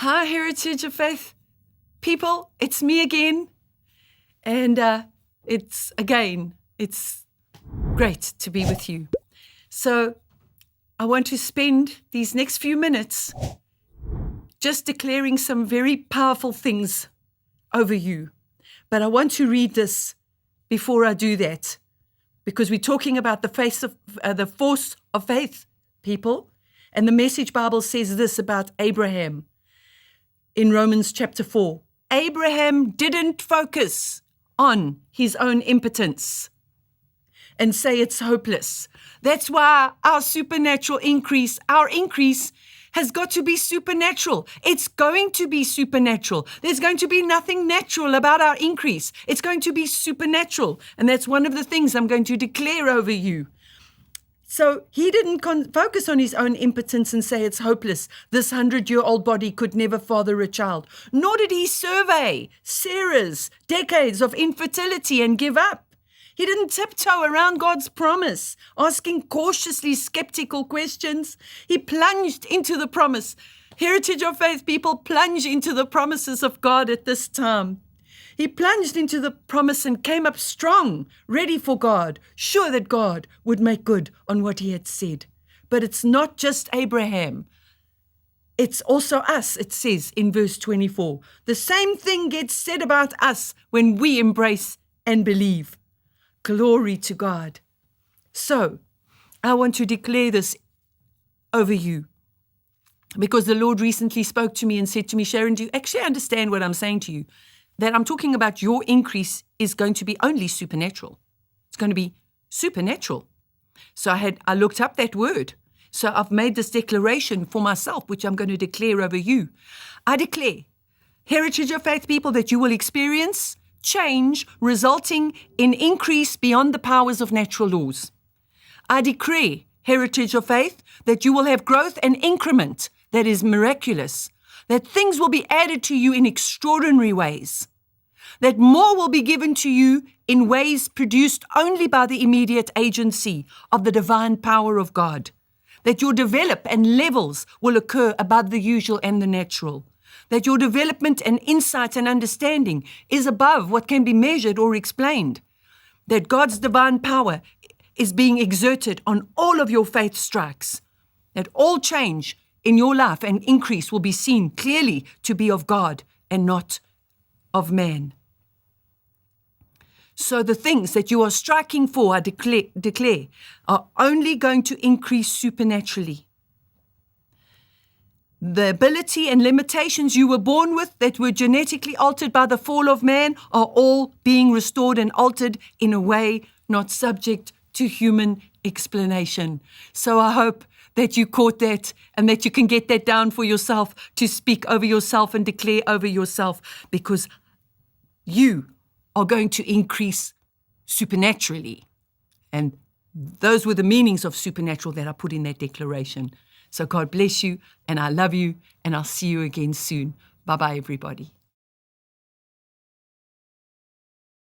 Hi, Heritage of Faith people. It's me again. And it's great to be with you. So I want to spend these next few minutes just declaring some very powerful things over you. But I want to read this before I do that, because we're talking about the force of faith, people. And the Message Bible says this about Abraham in Romans chapter 4. Abraham didn't focus on his own impotence and say it's hopeless. That's why our increase has got to be supernatural. It's going to be supernatural. There's going to be nothing natural about our increase. It's going to be supernatural. And that's one of the things I'm going to declare over you. So he didn't focus on his own impotence and say it's hopeless. This 100-year-old body could never father a child. Nor did he survey Sarah's decades of infertility and give up. He didn't tiptoe around God's promise, asking cautiously skeptical questions. He plunged into the promise. Heritage of Faith people plunge into the promises of God at this time. He plunged into the promise and came up strong, ready for God, sure that God would make good on what he had said. But it's not just Abraham. It's also us, it says in verse 24. The same thing gets said about us when we embrace and believe. Glory to God. So, I want to declare this over you, because the Lord recently spoke to me and said to me, Sharon, do you actually understand what I'm saying to you? That I'm talking about your increase is going to be only supernatural. It's going to be supernatural. So I looked up that word. So I've made this declaration for myself, which I'm going to declare over you. I declare, Heritage of Faith people, that you will experience change resulting in increase beyond the powers of natural laws. I decree, Heritage of Faith, that you will have growth and increment that is miraculous, that things will be added to you in extraordinary ways, that more will be given to you in ways produced only by the immediate agency of the divine power of God, that your develop and levels will occur above the usual and the natural, that your development and insight and understanding is above what can be measured or explained, that God's divine power is being exerted on all of your faith strikes, that all change in your life and increase will be seen clearly to be of God and not of man. So the things that you are striking for, I declare, are only going to increase supernaturally. The ability and limitations you were born with that were genetically altered by the fall of man are all being restored and altered in a way not subject to human explanation. So I hope that you caught that and that you can get that down for yourself, to speak over yourself and declare over yourself, because you are going to increase supernaturally. And those were the meanings of supernatural that I put in that declaration. So God bless you, and I love you, and I'll see you again soon. Bye-bye, everybody.